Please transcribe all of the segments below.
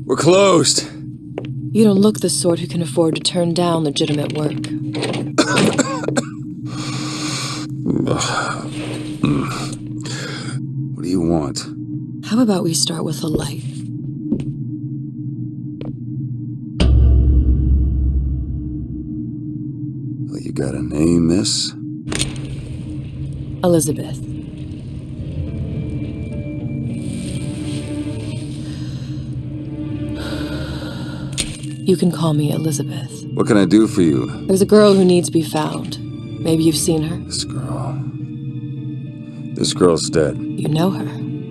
We're closed. You don't look the sort who can afford to turn down legitimate work. What do you want? How about we start with a light? Well, you got a name, miss? Elizabeth. You can call me Elizabeth. What can I do for you? There's a girl who needs to be found. Maybe you've seen her. This girl's dead. You know her.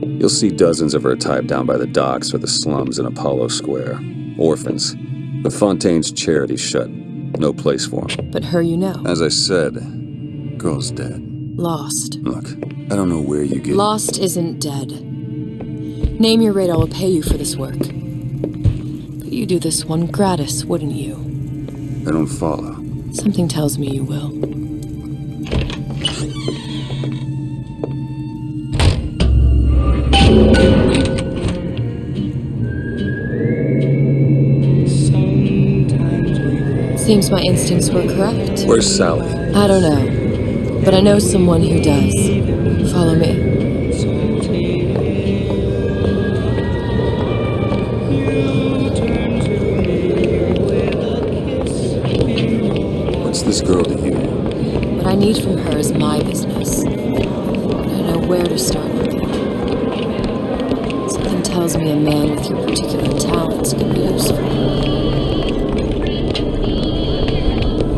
You'll see dozens of her tied down by the docks or the slums in Apollo Square. Orphans. The Fontaine's charity's shut. No place for them. But her you know. As I said, girl's dead. Lost. Look, I don't know where you get... Lost isn't dead. Name your rate, I will pay you for this work. But you do this one gratis, wouldn't you? I don't follow. Something tells me you will. Seems my instincts were correct. Where's Sally? I don't know, but I know someone who does. Follow me. What's this girl to you? What I need from her is my business. I don't know where to start with it. Something tells me a man with your particular talents could be useful.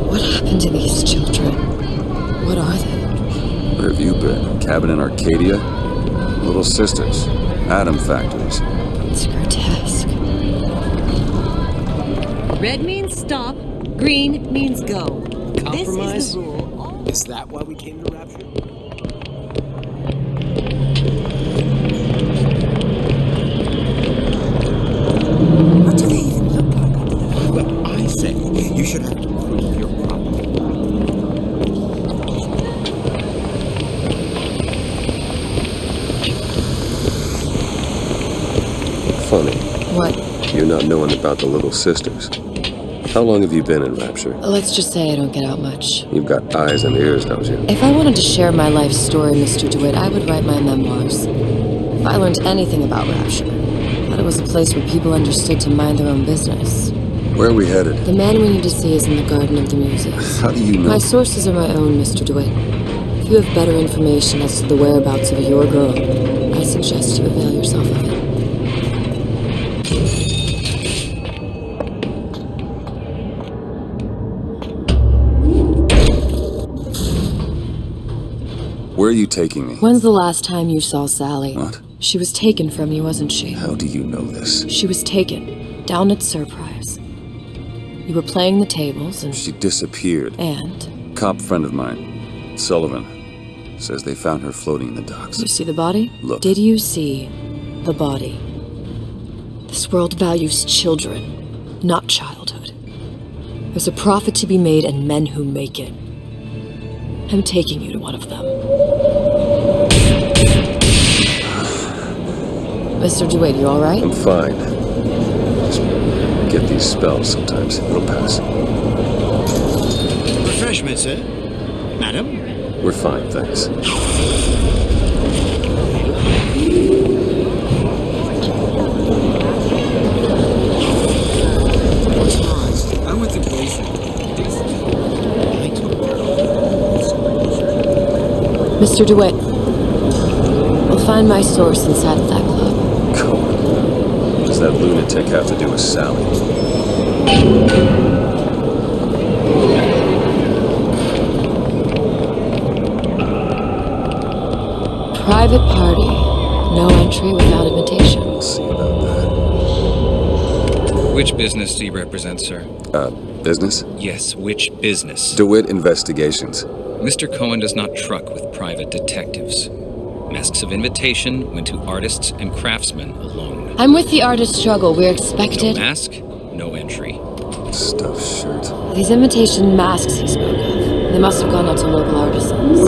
What happened to these children? What are they? Where have you been? Cabin in Arcadia? Little sisters. Atom factories. It's grotesque. Red means stop, green means go. Compromise? This is the rule. Is that why we came to Rapture? What do they even look like? Well, I say you should have to prove your property. Funny. What? You're not knowing about the little sisters. How long have you been in Rapture? Let's just say I don't get out much. You've got eyes and ears, don't you? If I wanted to share my life story, Mr. DeWitt, I would write my memoirs. If I learned anything about Rapture, I thought it was a place where people understood to mind their own business. Where are we headed? The man we need to see is in the Garden of the Muses. How do you know? My sources are my own, Mr. DeWitt. If you have better information as to the whereabouts of your girl, I suggest you avail yourself of it. Where are you taking me? When's the last time you saw Sally? What? She was taken from you, wasn't she? How do you know this? She was taken, down at Surprise. You were playing the tables and... She disappeared. And? Cop friend of mine, Sullivan, says they found her floating in the docks. You see the body? Look. Did you see the body? This world values children, not childhood. There's a profit to be made and men who make it. I'm taking you to one of them. Mr. DeWitt, you alright? I'm fine. Just get these spells sometimes. It'll pass. Refreshments, sir? Madam? We're fine, thanks. I'm with the patient. Mr. DeWitt, we'll find my source inside of that club. Cohen. What does that lunatic have to do with Sally? Private party. No entry without invitation. We'll see about that. Which business do you represent, sir? Business? Yes, which business? DeWitt Investigations. Mr. Cohen does not truck with private detectives. Masks of invitation went to artists and craftsmen alone. I'm with the artist struggle. We're No expected. mask, no entry. Stuffed shirt. These invitation masks he spoke of. They must have gone out to local artisans.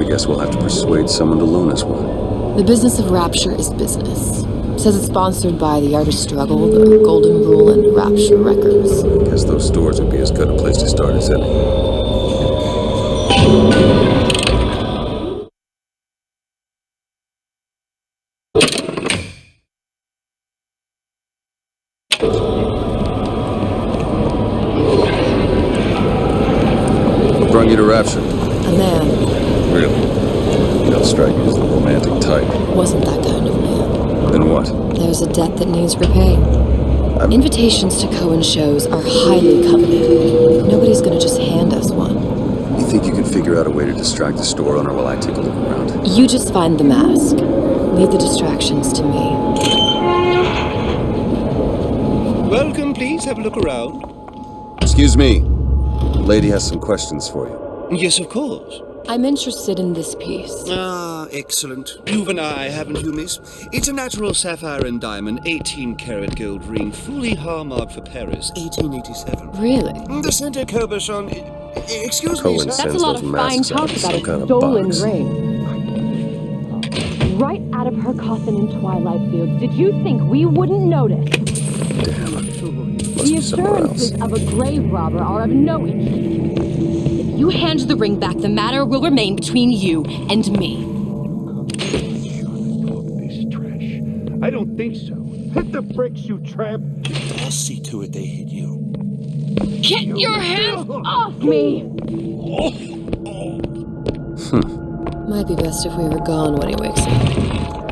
I guess we'll have to persuade someone to loan us one. The business of Rapture is business. Says it's sponsored by the Art of Struggle, the Golden Rule, and Rapture Records. Guess those stores would be as good a place to start as any. What brought you to Rapture? A man. Really? You don't strike me as the romantic type. Wasn't that kind of man. Then what? There's a debt that needs repaying. Invitations to Cohen shows are highly coveted. Nobody's gonna just hand us one. You think you can figure out a way to distract the store owner while I take a look around? You just find the mask. Leave the distractions to me. Welcome, please have a look around. Excuse me. The lady has some questions for you. Yes, of course. I'm interested in this piece. Ah, excellent. You've an eye, haven't you, miss? It's a natural sapphire and diamond, 18-karat gold ring, fully hallmarked for Paris, 1887. Really? The center cabochon... Excuse me, Cohen sir. That's a sends lot those of fine masks out talk in about some a kind of stolen box. ring. Right out of her coffin in Twilight Fields. Did you think we wouldn't notice? Damn. Must The be somewhere else. assurances of a grave robber are of no interest. If you hand the ring back, the matter will remain between you and me. This trash. I don't think so. Hit the bricks, you tramp. I'll see to it they hit you. Get your hands off me! Might be best if we were gone when he wakes up.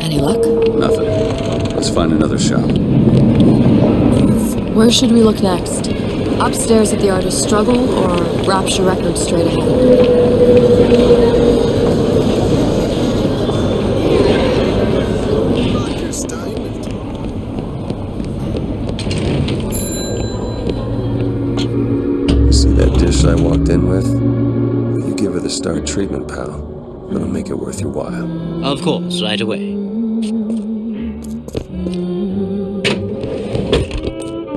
Any luck? Nothing. Let's find another shop. Where should we look next? Upstairs at the Art of Struggle or Rapture Records straight ahead? See that dish I walked in with? You give her the star treatment, pal. It'll make it worth your while. Of course, right away.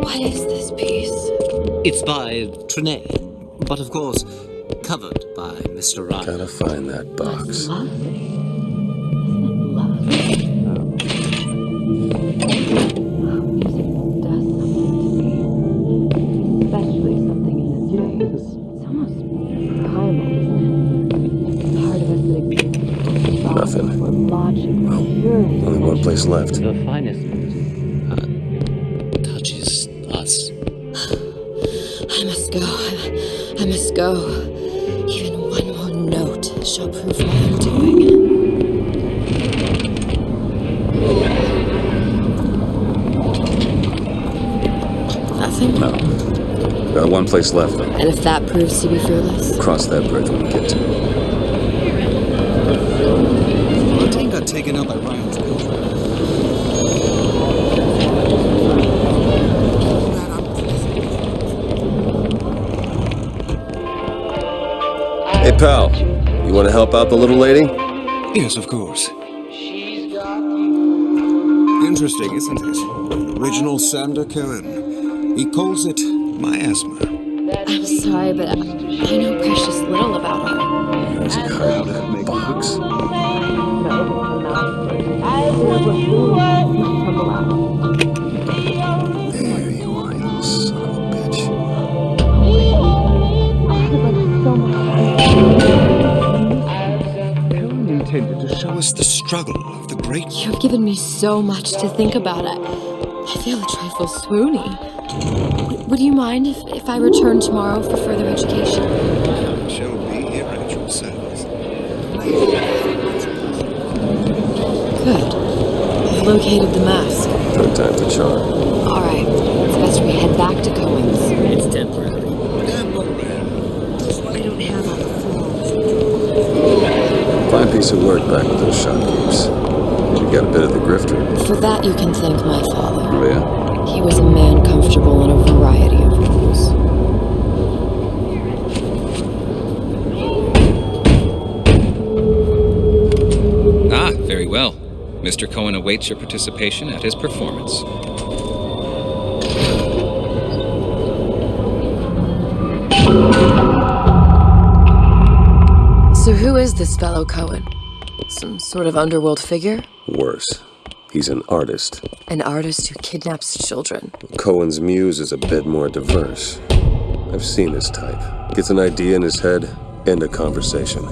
What is this piece? It's by Trine, but of course, covered by Mr. Ryan. Gotta find that box. Lovely. Music does something to me. Especially something in this space. It's almost primal, isn't it? Part of us that exists. Nothing. For logic, purity. Only one place left. The finest touches us. I must go. I must go. Even one more note shall prove my undoing. Nothing? No. Got one place left, though. And if that proves to be fruitless? Cross that bridge when we get to it. The tank got taken out by Ryan's building. Hey, pal. You want to help out the little lady? Yes, of course. Interesting, isn't it? An original Sander Cohen. He calls it miasma. I'm sorry, but I know precious little about her. Where's he hiding that box? There you are, you little son of a bitch. Cohen intended to show us Was the struggle of the great... You've given me so much to think about. I feel a trifle swoony. Would you mind if I return tomorrow for further education? Shall be here at your service. Good. I've located the mask. No time for charm. All right. It's best we head back to Cohen's. It's temporary. I don't have all the flaws. Fine piece of work back with those shopkeepers. You got a bit of the grifter. For that, you can thank my father. Oh, yeah? He was a man comfortable in a variety of roles. Ah, very well. Mr. Cohen awaits your participation at his performance. So who is this fellow Cohen? Some sort of underworld figure? Worse. He's an artist. An artist who kidnaps children. Cohen's muse is a bit more diverse. I've seen this type. Gets an idea in his head, end a conversation.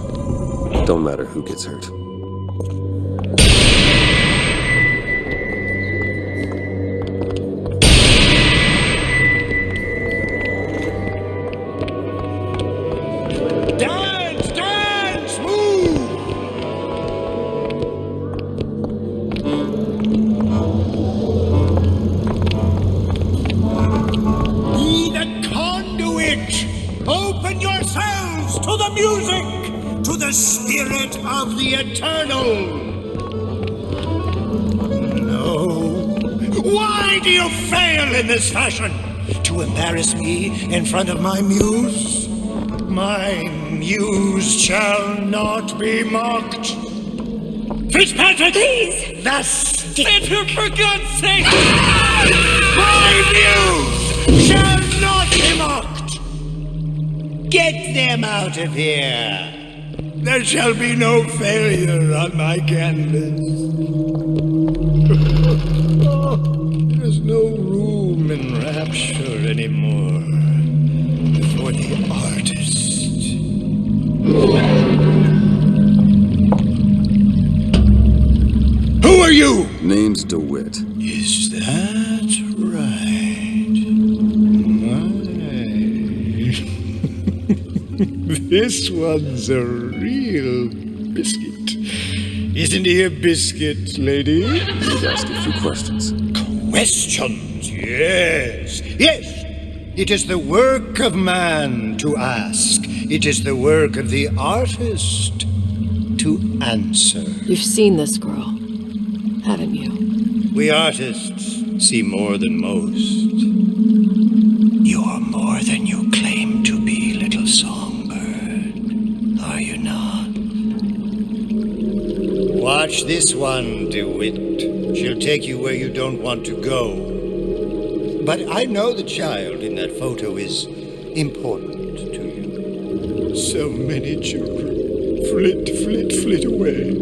Don't matter who gets hurt. Dance! Move! Be the conduit! Open yourselves to the music! To the spirit of the eternal! No. Why do you fail in this fashion? To embarrass me in front of my muse? My muse shall not be mocked. Fitzpatrick! Please! The stick! Enter, for God's sake! My muse shall not be mocked! Get them out of here! There shall be no failure on my canvas. There's no room in rapture anymore for the artist. Who are you? Name's DeWitt. Is that right? This one's a real biscuit. Isn't he a biscuit, lady? Let's ask a few questions. Questions, yes. Yes, it is the work of man to ask. It is the work of the artist to answer. You've seen this girl, haven't you? We artists see more than most. You are more than you claim to be, little songbird. Are you not? Watch this one, DeWitt. She'll take you where you don't want to go. But I know the child in that photo is important to you. So many children flit, flit, flit away.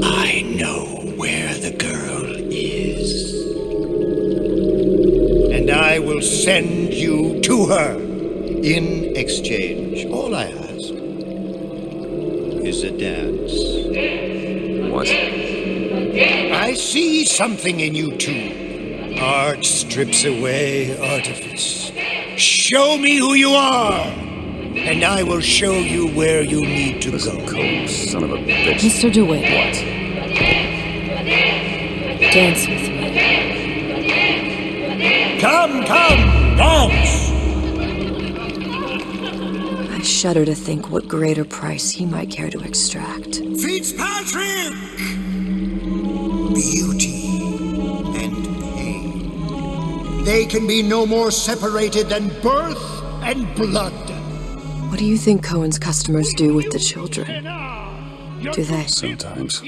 I know where the girl is. And I will send you to her in exchange. All I ask is a dance. What? I see something in you two. Art strips away artifice. Show me who you are, and I will show you where you need to Listen, go. Cole, son of a bitch. Mr. DeWitt. What? Dance with me. Come, dance! I shudder to think what greater price he might care to extract. Fitzpatrick! Beauty and pain. They can be no more separated than birth and blood. What do you think Cohen's customers do with the children? Do they? Sometimes.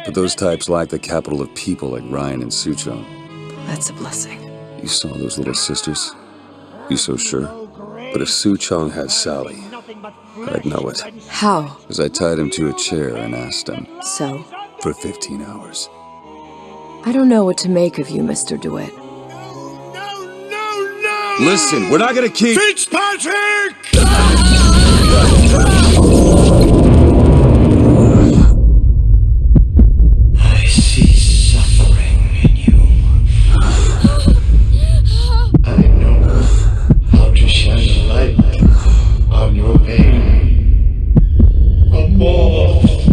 But those types lack the capital of people like Ryan and Suchong. That's a blessing. You saw those little sisters? You so sure? But if Suchong had Sally, I'd know it. How? As I tied him to a chair and asked him So? for 15 hours. I don't know what to make of you, Mr. DeWitt. No! Listen, we're not gonna keep... Fitzpatrick! I see suffering in you. I know how to shine a light on your pain. A moth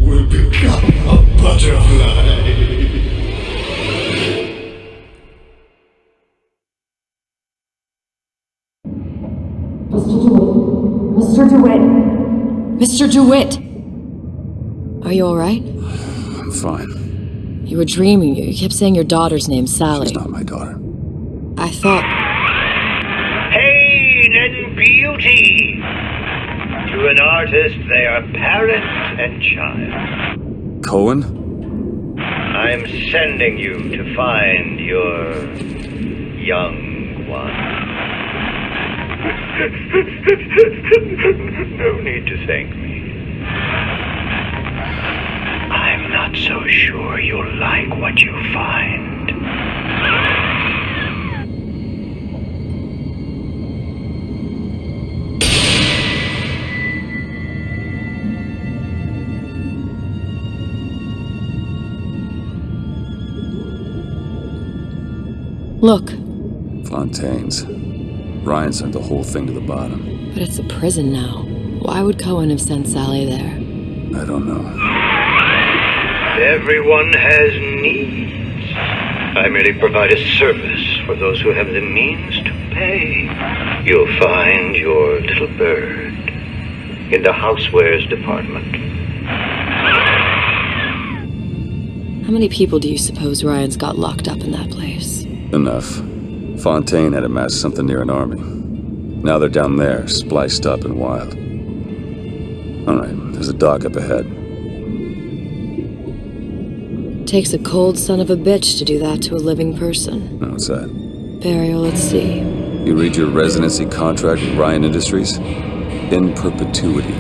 will become a butterfly. Mr. DeWitt! Mr. DeWitt! Are you alright? I'm fine. You were dreaming. You kept saying your daughter's name, Sally. She's not my daughter. I thought... Pain and beauty! To an artist, they are parent and child. Cohen? I'm sending you to find your young one. No need to thank me. I so sure you'll like what you find. Look. Fontaine's. Ryan sent the whole thing to the bottom. But it's a prison now. Why would Cohen have sent Sally there? I don't know. Everyone has needs. I merely provide a service for those who have the means to pay. You'll find your little bird in the housewares department. How many people do you suppose Ryan's got locked up in that place? Enough. Fontaine had amassed something near an army. Now they're down there, spliced up and wild. Alright, there's a dock up ahead. Takes a cold son of a bitch to do that to a living person. What's that? Burial, let's see. You read your residency contract with Ryan Industries? In perpetuity,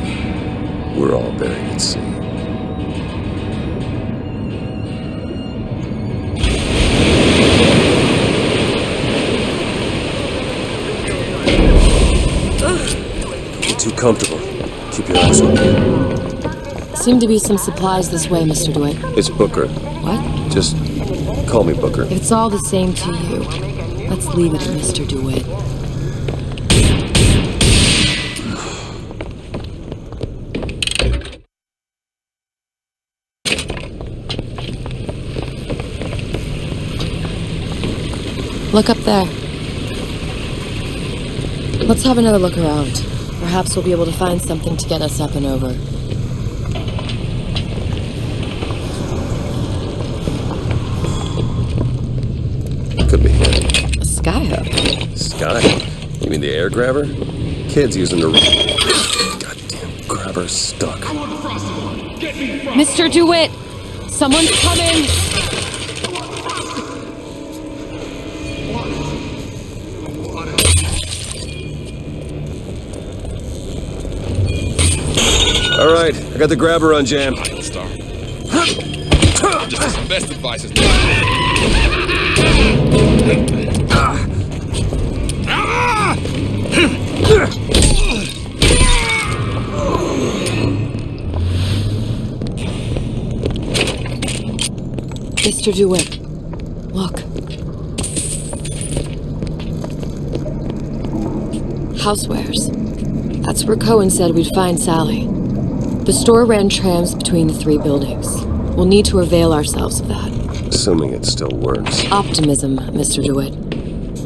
we're all buried at sea. Too comfortable. Keep your eyes open. Seem to be some supplies this way, Mr. DeWitt. It's Booker. What? Just call me Booker. If it's all the same to you, let's leave it at Mr. DeWitt. Look up there. Let's have another look around. Perhaps we'll be able to find something to get us up and over. Could be him. A skyhook. Skyhook? You mean the air grabber? Kids using the... Goddamn grabber stuck. Mr. DeWitt! Someone's coming! All right, I got the grabber on jam. Star. Just best advice is Mr. DeWitt, look. Housewares. That's where Cohen said we'd find Sally. The store ran trams between the three buildings. We'll need to avail ourselves of that. Assuming it still works. Optimism, Mr. DeWitt.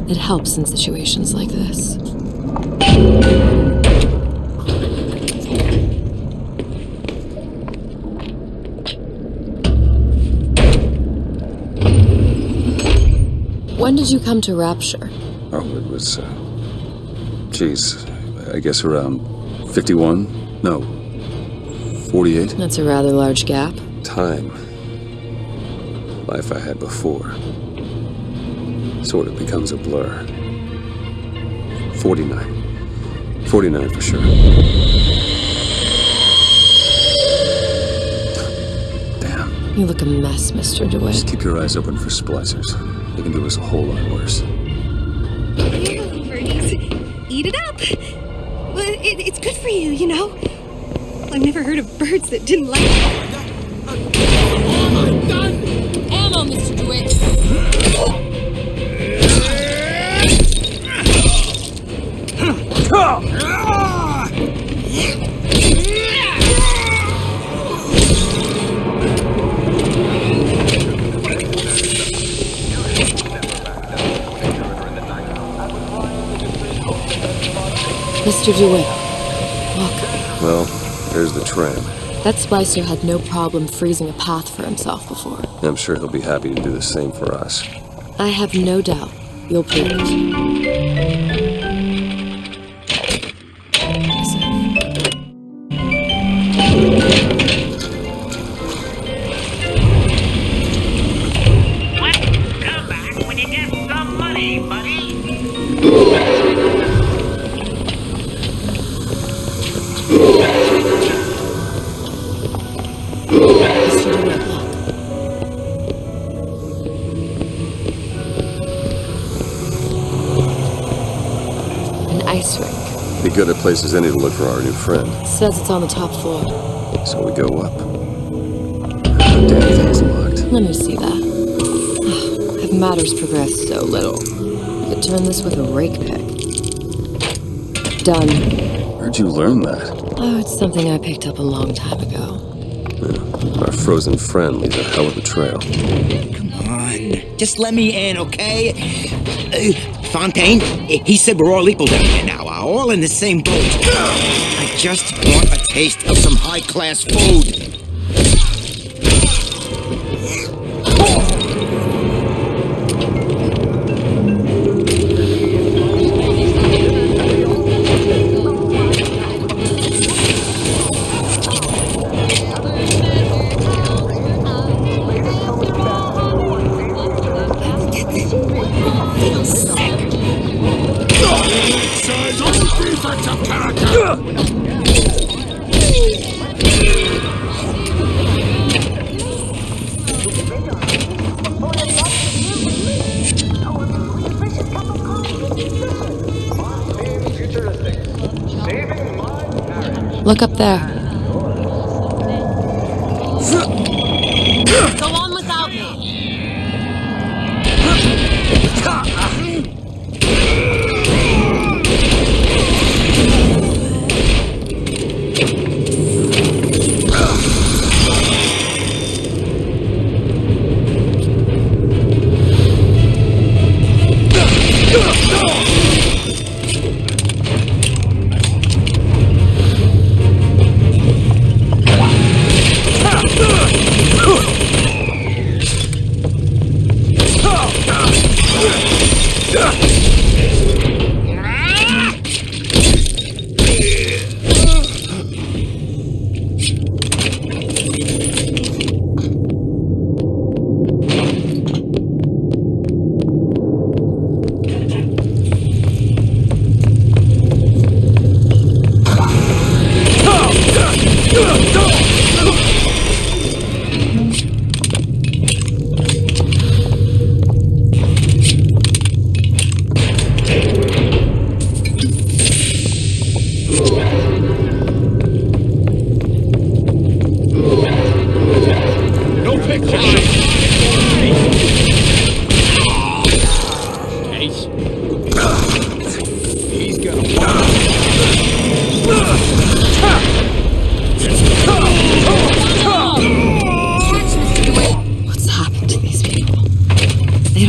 It helps in situations like this. When did you come to Rapture? Oh, it was, geez, I guess around 51? No, 48? That's a rather large gap. Time. Life I had before. Sort of becomes a blur. 49. 49 for sure. Damn. You look a mess, Mr. DeWitt. Just keep your eyes open for splicers. They can do us a whole lot worse. Birdies, eat it up. Well, it's good for you, you know. I've never heard of birds that didn't like it. Ammo, Mr. DeWitt. Mr. DeWitt, look. Well, there's the tram. That splicer had no problem freezing a path for himself before. I'm sure he'll be happy to do the same for us. I have no doubt you'll prove it. Come back when you get some money, buddy. Mr. DeWitt, look. other place is any to look for our new friend? Says it's on the top floor. So we go up. The damn thing's locked. Let me see that. Have matters progressed so little? I could turn this with a rake pick. Done. Where'd you learn that? Oh, it's something I picked up a long time ago. Yeah, our frozen friend leaves a hell of a trail. Come on. Just let me in, okay? Fontaine, he said we're all equal down here now. All in the same boat. I just want a taste of some high-class food. Look up there. Go on without me.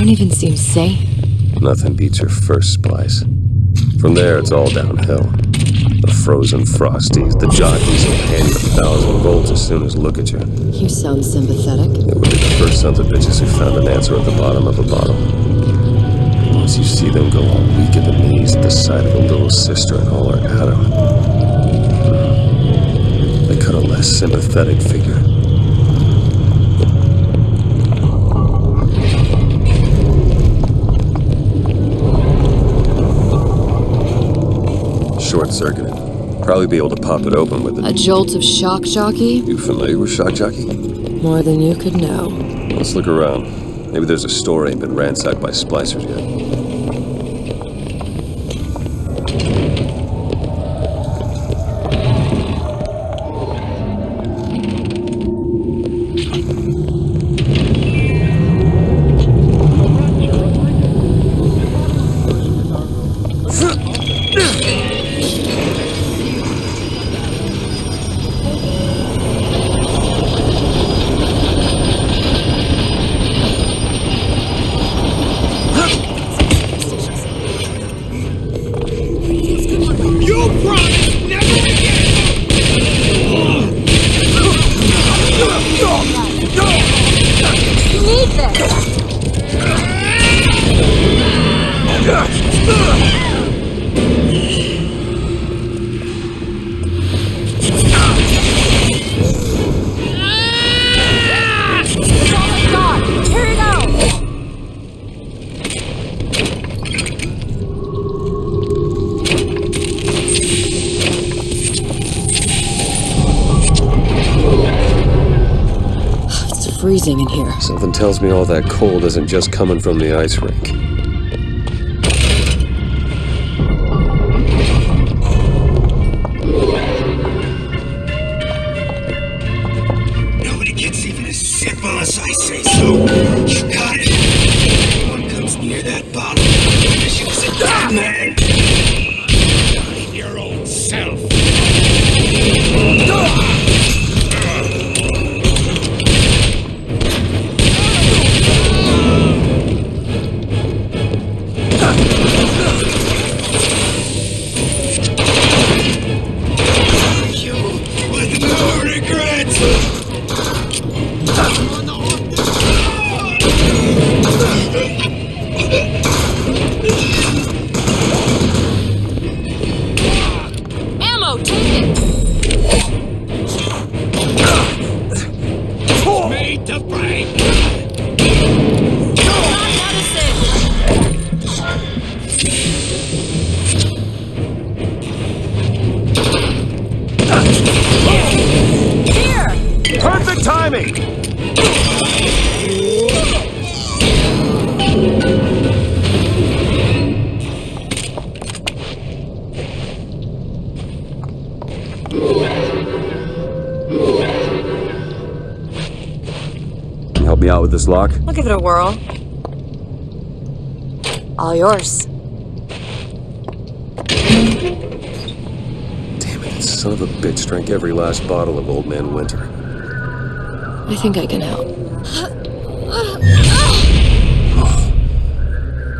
Even seems sane. Nothing beats your first splice. From there, it's all downhill. The frozen frosties, the jockeys will hand you 1,000 volts as soon as look at you. You sound sympathetic. It would be the first sons of bitches who found an answer at the bottom of a bottle. Once you see them go all weak at the knees at the sight of a little sister and all her Adam, they cut a less sympathetic figure. Short-circuited. Probably be able to pop it open with a jolt of shock jockey? You familiar with shock jockey? More than you could know. Let's look around. Maybe there's a store ain't been ransacked by splicers yet. Freezing in here. Something tells me all that cold isn't just coming from the ice rink. Unless I say so. You got it. If anyone comes near that bottle, because you're a dead man. Find your own self. You with no regrets. Ammo, take it! Made to break. Perfect timing! Can you help me out with this lock? I'll give it a whirl. All yours. Damn it, this son of a bitch drank every last bottle of Old Man Winter. I think I can help.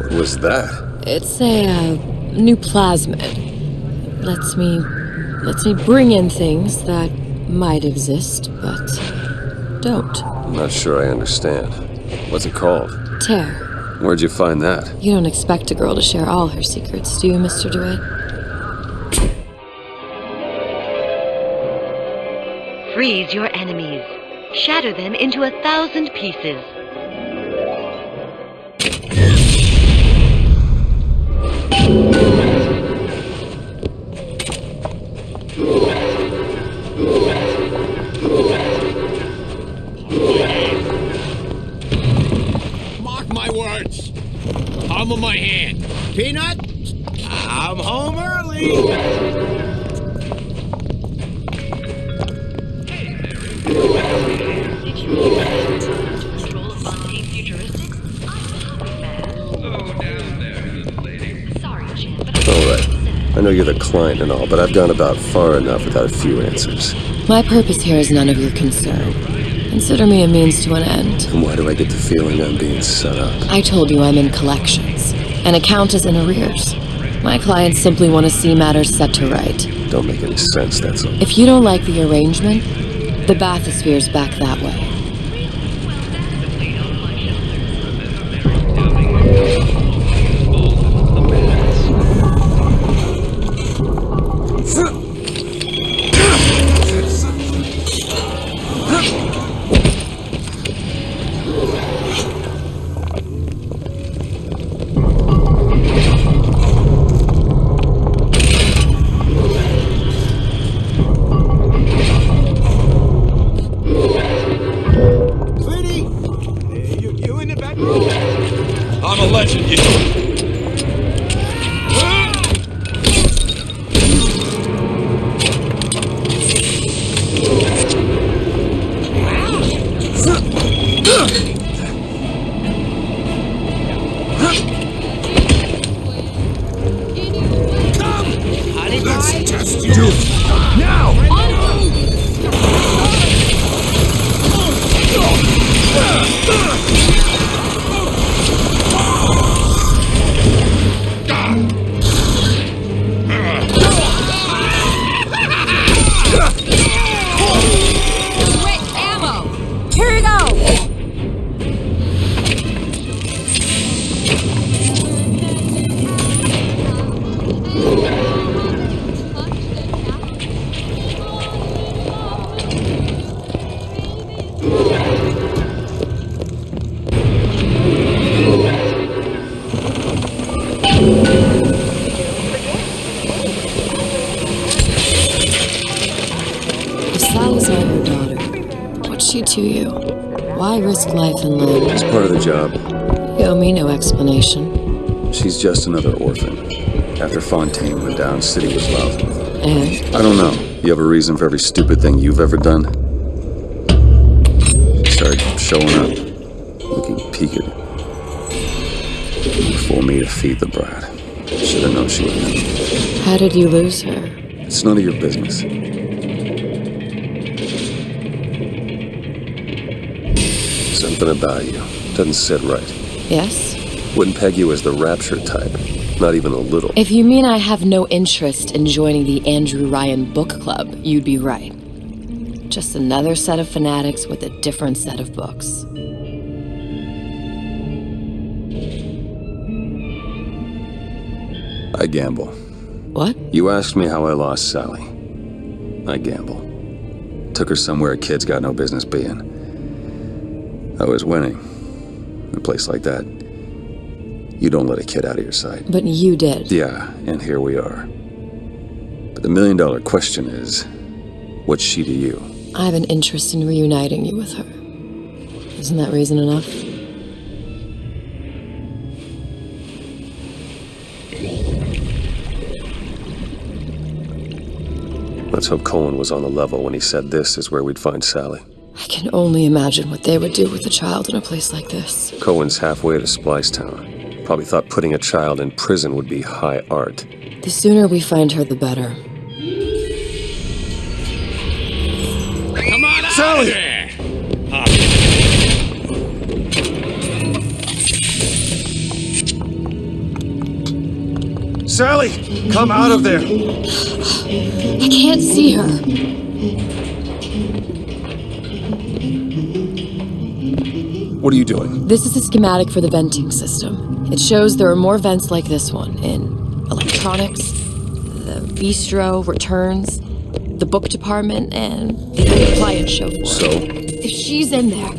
What was that? It's a new plasmid. Lets me bring in things that might exist, but don't. I'm not sure I understand. What's it called? Tear. Where'd you find that? You don't expect a girl to share all her secrets, do you, Mr. DeWitt? Freeze your enemies. Shatter them into 1,000 pieces. Mark my words. Palm of my hand. Peanut, I'm home early. Did you need to control a Fontaine Futuristics? I'm a fan. Oh, down there, little lady. Sorry, Jim, but Alright. I know you're the client and all, but I've gone about far enough without a few answers. My purpose here is none of your concern. Consider me a means to an end. And why do I get the feeling I'm being set up? I told you I'm in collections. An account is in arrears. My clients simply want to see matters set to right. Don't make any sense, that's all. If you don't like the arrangement, the bathysphere's back that way. I'm a legend, you. Let's test you. Now! To you. Why risk life and limb? It's part of the job. You owe me no explanation. She's just another orphan. After Fontaine went down, City was lousy with her. And? I don't know. You have a reason for every stupid thing you've ever done? started showing up, looking peaked. For me to feed the brat. Should have known she would have. How did you lose her? It's none of your business. Something about you doesn't sit right. Yes? Wouldn't peg you as the rapture type. Not even a little. If you mean I have no interest in joining the Andrew Ryan book club, you'd be right. Just another set of fanatics with a different set of books. I gamble. What? You asked me how I lost Sally. I gamble. Took her somewhere kids got no business being. I was winning. In a place like that, you don't let a kid out of your sight. But you did. Yeah, and here we are. But the million-dollar question is, what's she to you? I have an interest in reuniting you with her. Isn't that reason enough? Let's hope Cohen was on the level when he said this is where we'd find Sally. I can only imagine what they would do with a child in a place like this. Cohen's halfway to Splicetown. Probably thought putting a child in prison would be high art. The sooner we find her, the better. Come on out Sally! there! Sally! Come out of there! I can't see her. What are you doing? This is a schematic for the venting system. It shows there are more vents like this one in electronics, the bistro, returns, the book department, and the appliance show floor. So? If she's in there,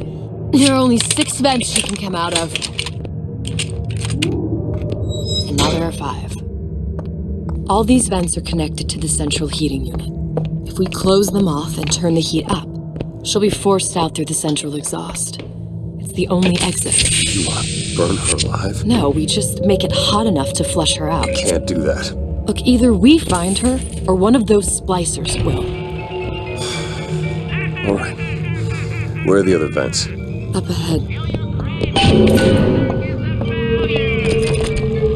there are only 6 vents she can come out of. And now there are 5. All these vents are connected to the central heating unit. If we close them off and turn the heat up, she'll be forced out through the central exhaust. It's the only exit. You want to burn her alive? No, we just make it hot enough to flush her out. Can't do that. Look, either we find her, or one of those splicers will. All right. Where are the other vents? Up ahead.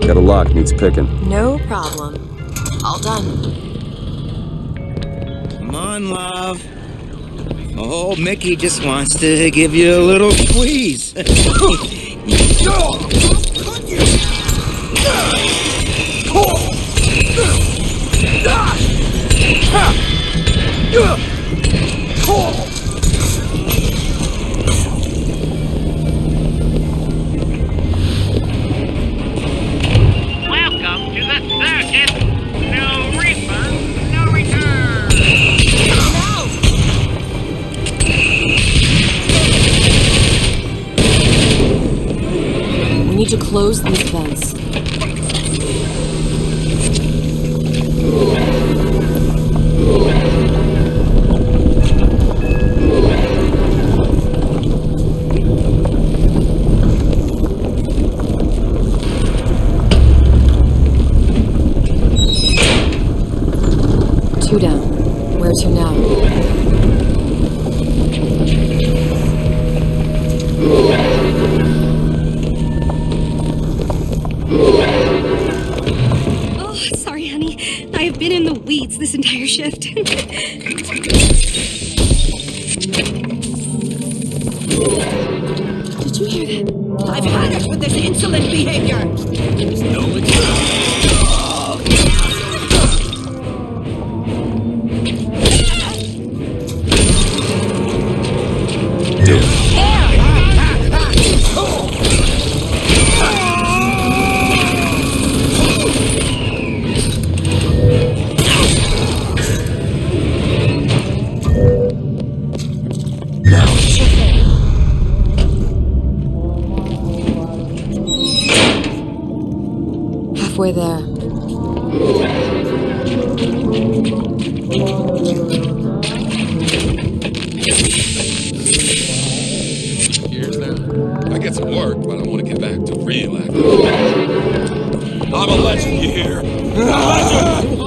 Got a lock, needs picking. No problem. All done. Come on, love. Oh, Mickey just wants to give you a little squeeze. Welcome to the circus. No refund, no return. We need to close these vents. 2 down. Where to now? Oh, sorry, honey. I have been in the weeds this entire shift. Did you hear that? I've had it with this insolent behavior! Halfway there. Here's that. I get some work, but I want to get back to real acting. I'm a legend, you hear? A legend!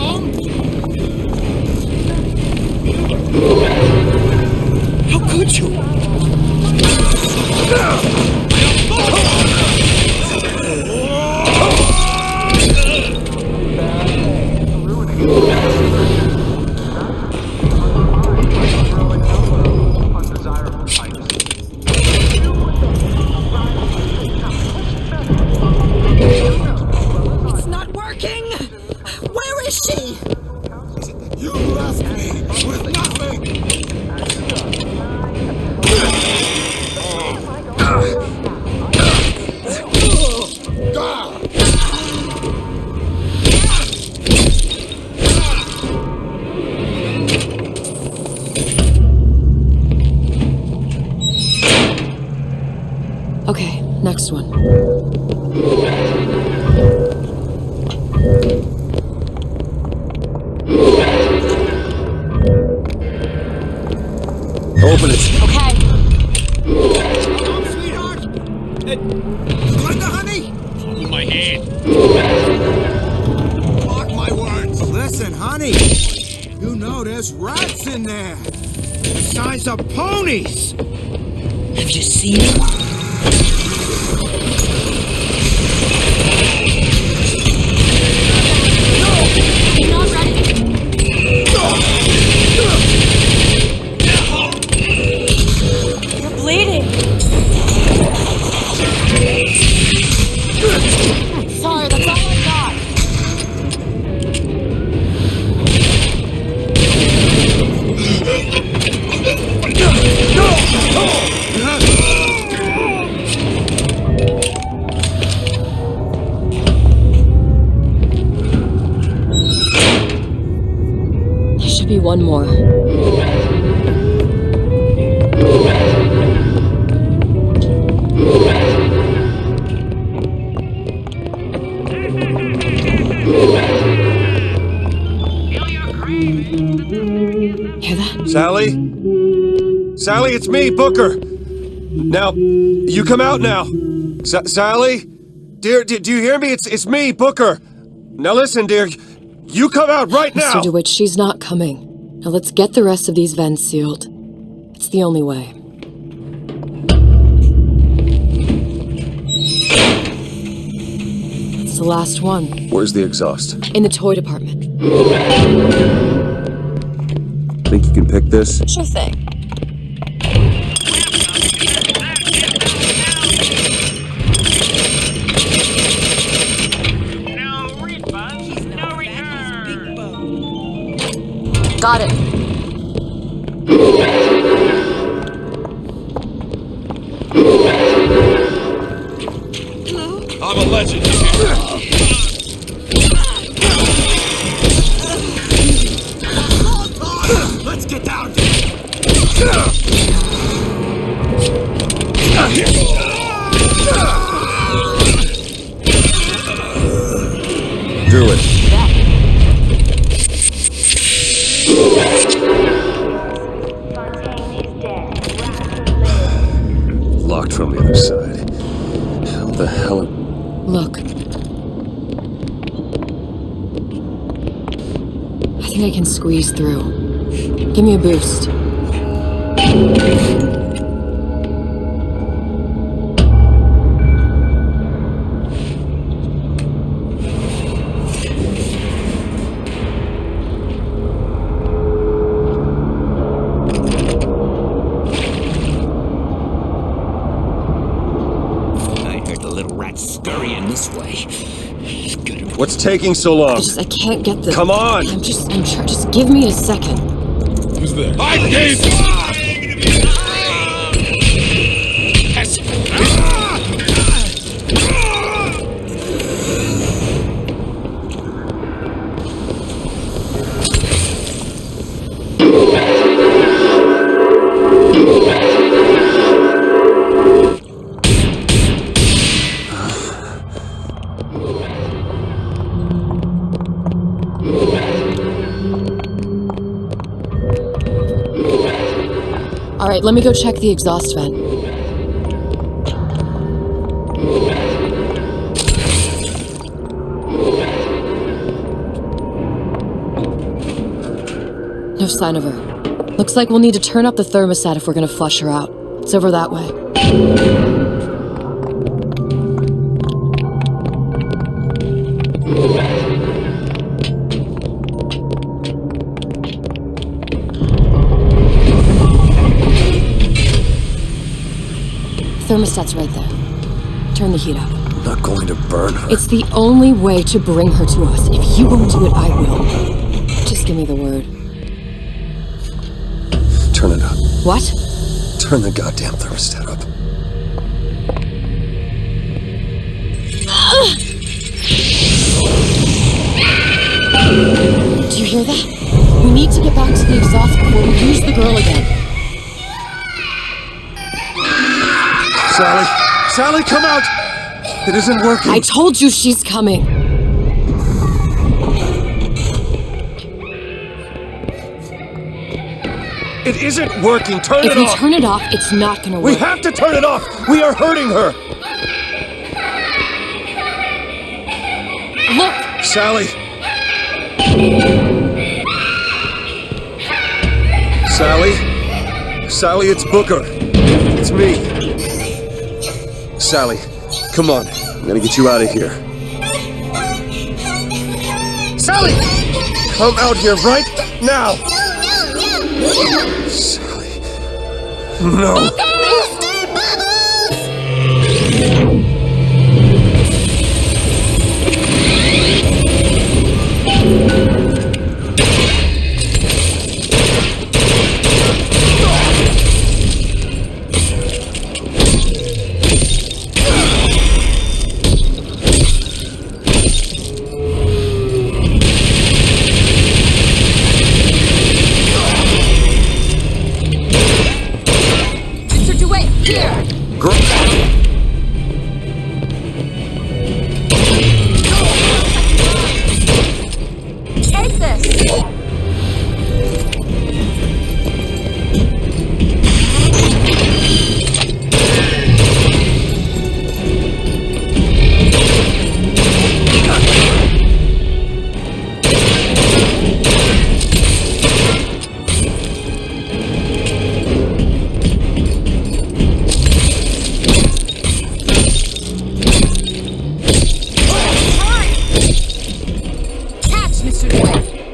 How could you? It's not working! Where is she? You left me with nothing! Okay, next one. Open it. Okay. Sweetheart! Glenda, honey! Hold my hand. Mark my words. Listen, honey. You know there's rats in there. The size of ponies. Have you seen them? I'm not ready. You're bleeding. Sorry, that's all I got. There should be one more. Hear that? Sally? Sally, it's me, Booker. Now, you come out now. Sally? Dear, do you hear me? It's me, Booker. Now listen, dear. You come out right now! Mr. DeWitt, she's not coming. Now let's get the rest of these vents sealed. It's the only way. It's the last one. Where's the exhaust? In the toy department. Think you can pick this? Sure thing. Got it. Hello? I'm a legend. Let's get down Drew it. Locked from the other side. How the hell? Look. I think I can squeeze through. Give me a boost. What's taking so long? I can't get the... Come on! I'm trying. Just give me a second. Who's there? I gave All right, let me go check the exhaust vent. No sign of her. Looks like we'll need to turn up the thermostat if we're gonna flush her out. It's over that way. Thermostat's right there. Turn the heat up. I'm not going to burn her. It's the only way to bring her to us. If you won't do it, I will. Just give me the word. Turn it up. What? Turn the goddamn thermostat up. Do you hear that? We need to get back to the exhaust before we lose the girl again. Sally! Sally, come out! It isn't working. I told you she's coming. It isn't working. Turn it off. If we turn it off, it's not gonna work. We have to turn it off. We are hurting her. Look! Sally. Sally? Sally, it's Booker. It's me. Sally, come on. I'm gonna get you out of here. Sally! Come out here right now! Sally. No.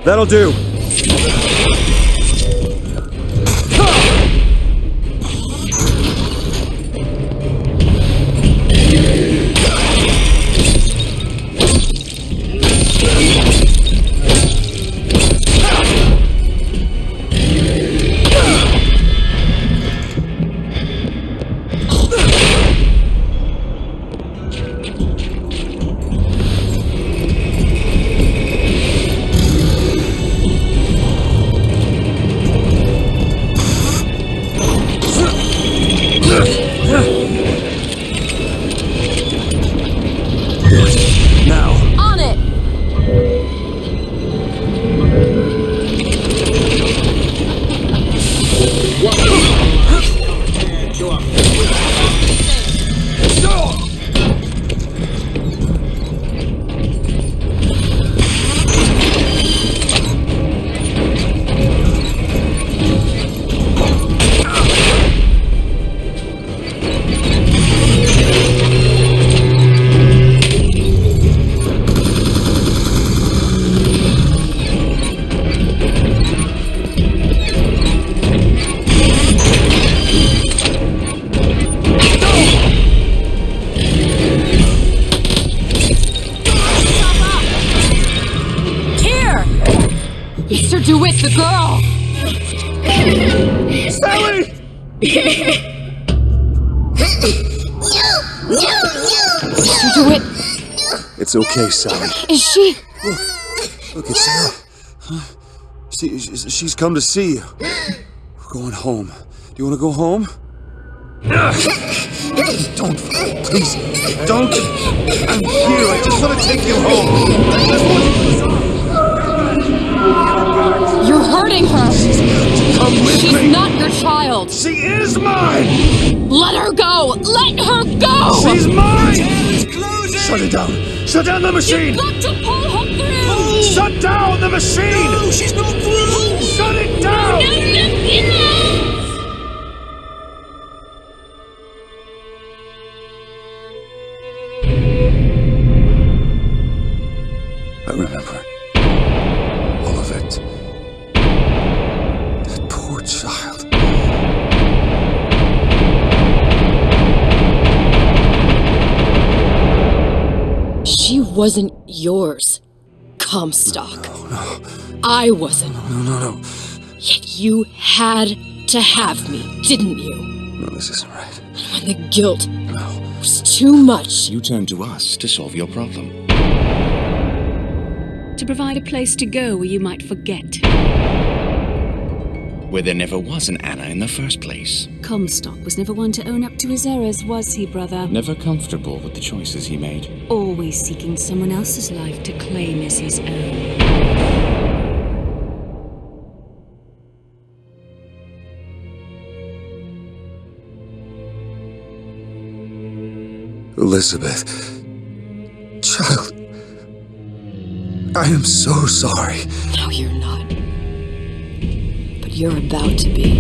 That'll do. Do it, the girl! Sally! Mr. DeWitt! It's okay, Sally. Is she? Look, it's her. She's come to see you. We're going home. Do you want to go home? Don't, please, don't. I'm here. I just want to take you home. I just want to... You're hurting her. Come with She's me. not your child. She is mine. Let her go. Let her go. She's mine. Shut it down. Shut down the machine. You've got to pull her through. Shut down the machine. No, she's not through. Shut it down. No. wasn't yours, Comstock. No. I wasn't. No. Yet you had to have me, didn't you? No, this isn't right. When the guilt was too much. You turned to us to solve your problem. To provide a place to go where you might forget. Where there never was an Anna in the first place. Comstock was never one to own up to his errors, was he, brother? Never comfortable with the choices he made. Always seeking someone else's life to claim as his own. Elizabeth. Child. I am so sorry. No, you're not. But you're about to be.